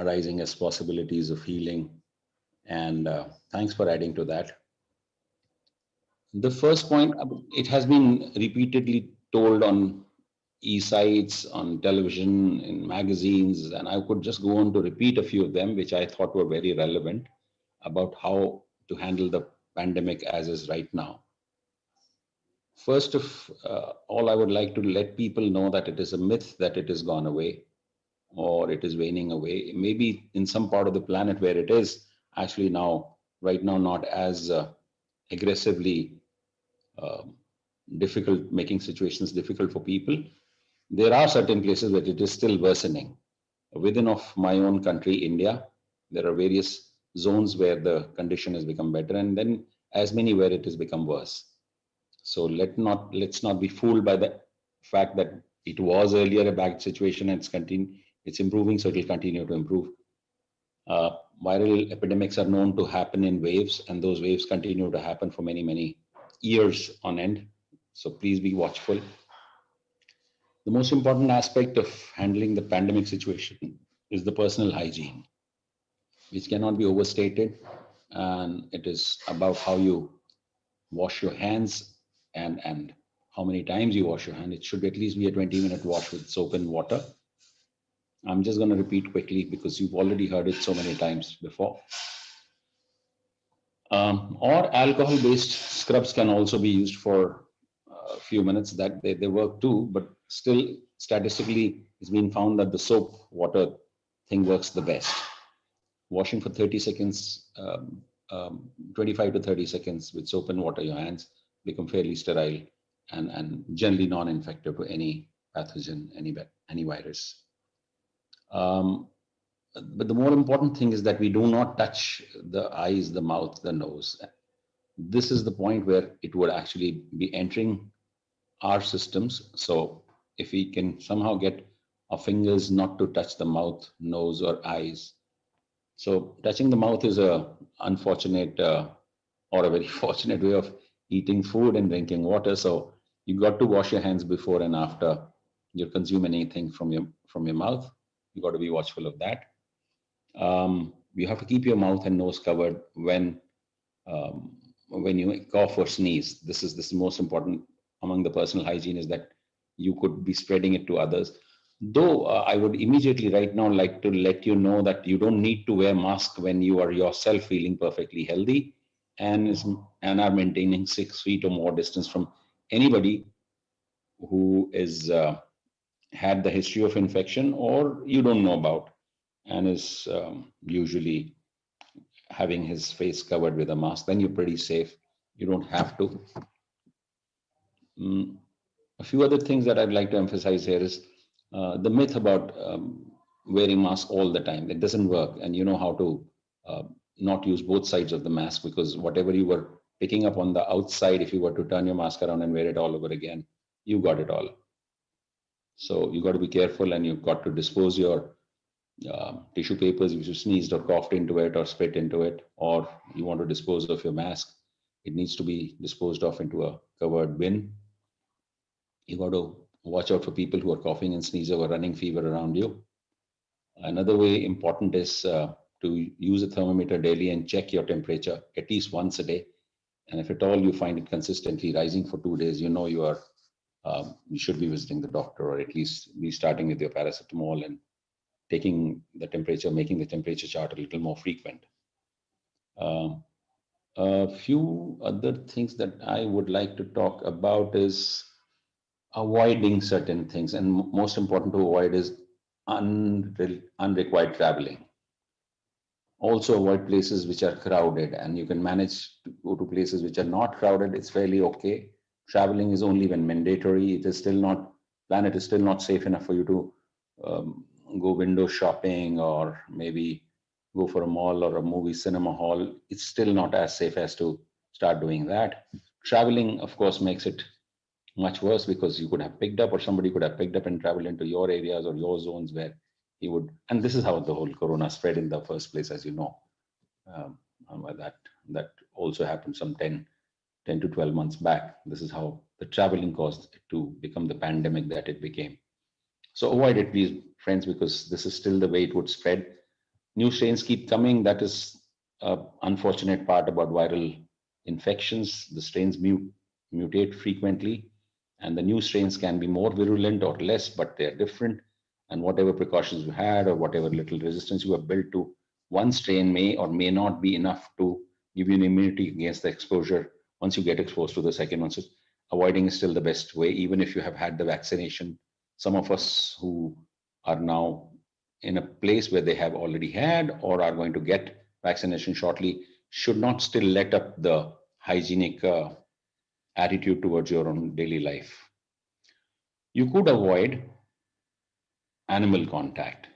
arising as possibilities of healing. And thanks for adding to that. The first point, it has been repeatedly told on e-sites, on television, in magazines, and I could just go on to repeat a few of them, which I thought were very relevant about how to handle the pandemic as is right now. First of all, I would like to let people know that it is a myth that it has gone away or it is waning away. Maybe in some part of the planet where it is actually now, right now, not as aggressively difficult, making situations difficult for people. There are certain places where it is still worsening. Within of my own country, India, there are various zones where the condition has become better, and then as many where it has become worse. So let's not be fooled by the fact that it was earlier a bad situation and it's improving, so it will continue to improve. Viral epidemics are known to happen in waves, and those waves continue to happen for many years on end. So please be watchful. The most important aspect of handling the pandemic situation is the personal hygiene, which cannot be overstated. And it is about how you wash your hands and how many times you wash your hand. It should at least be a 20-minute wash with soap and water. I'm just going to repeat quickly because you've already heard it so many times before. Or alcohol-based scrubs can also be used for a few minutes. That they work too, but still statistically it's been found that the soap water thing works the best. Washing for 30 seconds, 25 to 30 seconds with soap and water, your hands become fairly sterile and generally non-infective to any pathogen, any virus. But the more important thing is that we do not touch the eyes, the mouth, the nose. This is the point where it would actually be entering our systems. So if we can somehow get our fingers not to touch the mouth, nose, or eyes. So touching the mouth is a unfortunate or a very fortunate way of eating food and drinking water. So you got to wash your hands before and after you consume anything from your mouth. You got to be watchful of that. You have to keep your mouth and nose covered when you cough or sneeze. This is most important among the personal hygiene, is that you could be spreading it to others. Though I would immediately right now like to let you know that you don't need to wear mask when you are yourself feeling perfectly healthy and are maintaining 6 feet or more distance from anybody who is had the history of infection or you don't know about and is usually having his face covered with a mask. Then you're pretty safe. You don't have to. A few other things that I'd like to emphasize here is the myth about wearing mask all the time. It doesn't work, and you know how to not use both sides of the mask, because whatever you were picking up on the outside, if you were to turn your mask around and wear it all over again, you got it all. So you got to be careful, and you've got to dispose your tissue papers if you sneezed or coughed into it or spit into it, or you want to dispose of your mask. It needs to be disposed of into a covered bin. You got to watch out for people who are coughing and sneezing or running fever around you. Another way important is to use a thermometer daily and check your temperature at least once a day. And if at all you find it consistently rising for 2 days, you know you should be visiting the doctor, or at least be starting with your paracetamol and taking the temperature, making the temperature chart a little more frequent. A few other things that I would like to talk about is avoiding certain things, and most important to avoid is unrequired traveling. Also avoid places which are crowded, and you can manage to go to places which are not crowded. It's fairly okay. Traveling is only when mandatory. It is still not, planet is still not safe enough for you to go window shopping or maybe go for a mall or a movie cinema hall. It's still not as safe as to start doing that. Traveling, of course, makes it much worse, because you could have picked up, or somebody could have picked up and traveled into your areas or your zones where he would, and this is how the whole corona spread in the first place, as you know. That also happened some 10 to 12 months back. This is how the traveling caused it to become the pandemic that it became. So avoid it, please, friends, because this is still the way it would spread. New strains keep coming. That is unfortunate part about viral infections. The strains mutate frequently, and the new strains can be more virulent or less, but they're different. And whatever precautions you had or whatever little resistance you have built to one strain may or may not be enough to give you an immunity against the exposure once you get exposed to the second one. So avoiding is still the best way, even if you have had the vaccination. Some of us who are now in a place where they have already had or are going to get vaccination shortly should not still let up the hygienic attitude towards your own daily life. You could avoid animal contact.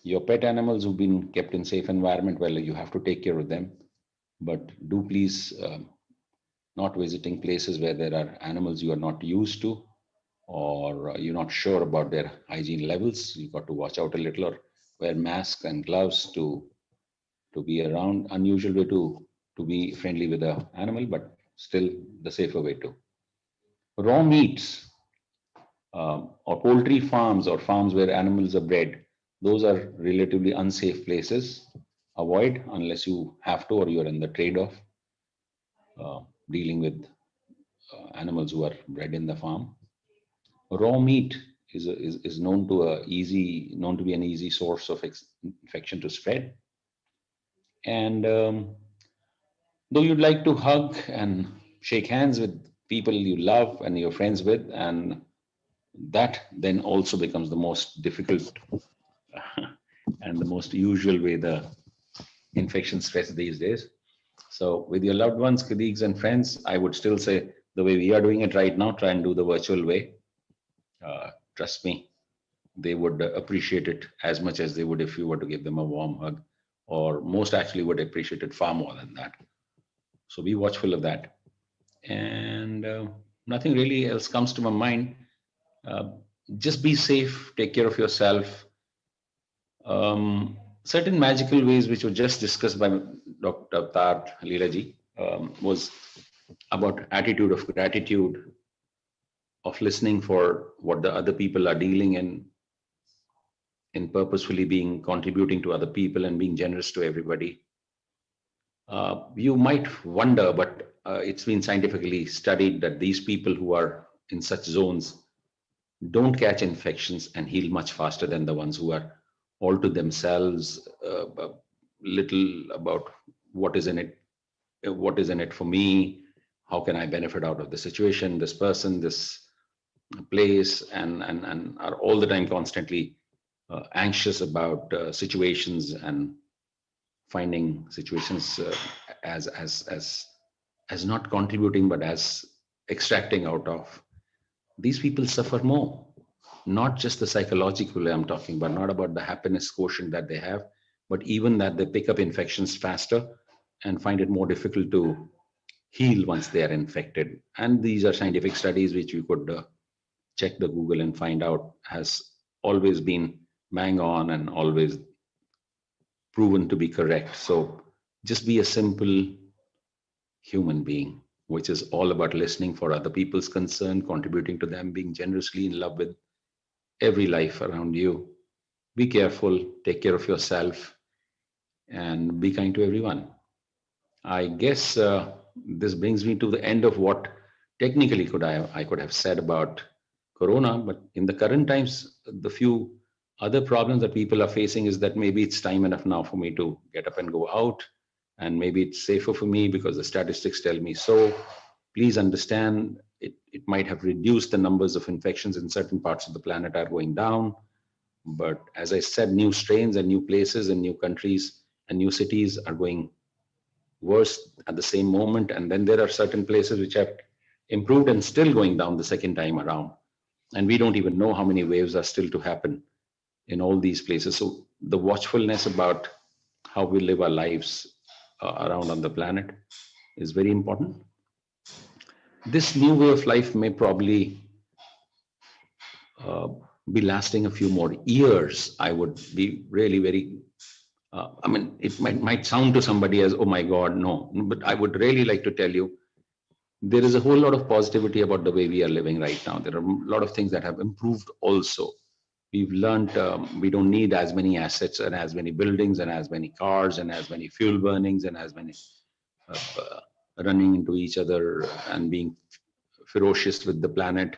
Your pet animals who've been kept in safe environment, well, you have to take care of them, but do please not visiting places where there are animals you are not used to, or you're not sure about their hygiene levels. You got to watch out a little, or wear masks and gloves to be around. Unusual way to be friendly with the animal, but still the safer way to. Raw meats or poultry farms or farms where animals are bred, those are relatively unsafe places. Avoid unless you have to or you're in the trade of dealing with animals who are bred in the farm. Raw meat is known to be an easy source of infection to spread. And though you'd like to hug and shake hands with people you love and you're friends with, and that then also becomes the most difficult and the most usual way the infection spreads these days. So with your loved ones, colleagues, and friends, I would still say the way we are doing it right now, try and do the virtual way. Trust me, they would appreciate it as much as they would if you were to give them a warm hug, or most actually would appreciate it far more than that. So be watchful of that. And nothing really else comes to my mind. Just be safe, take care of yourself. Certain magical ways which were just discussed by Dr. Tar Leelaji was about attitude of gratitude, of listening for what the other people are dealing in purposefully being contributing to other people and being generous to everybody. You might wonder, but it's been scientifically studied that these people who are in such zones don't catch infections and heal much faster than the ones who are all to themselves, little about what is in it for me, how can I benefit out of the situation, this person, this place, and are all the time constantly anxious about situations and finding situations as not contributing but as extracting out of. These people suffer more, not just the psychological way I'm talking about, not about the happiness quotient that they have, but even that they pick up infections faster and find it more difficult to heal once they are infected. And these are scientific studies which you could check the Google and find out has always been bang on and always proven to be correct. So just be a simple human being, which is all about listening for other people's concern, contributing to them, being generously in love with every life around you. Be careful, take care of yourself, and be kind to everyone. I guess this brings me to the end of what technically I could have said about Corona, but in the current times, the few other problems that people are facing is that maybe it's time enough now for me to get up and go out, and maybe it's safer for me because the statistics tell me so. Please understand, it might have reduced the numbers of infections in certain parts of the planet are going down. But as I said, new strains and new places and new countries and new cities are going worse at the same moment. And then there are certain places which have improved and still going down the second time around. And we don't even know how many waves are still to happen in all these places. So the watchfulness about how we live our lives around on the planet is very important. This new way of life may probably be lasting a few more years. I would be really very, I mean, it might sound to somebody as, oh my God, no, but I would really like to tell you, there is a whole lot of positivity about the way we are living right now. There are a lot of things that have improved also. We've learned we don't need as many assets and as many buildings and as many cars and as many fuel burnings and as many running into each other and being ferocious with the planet.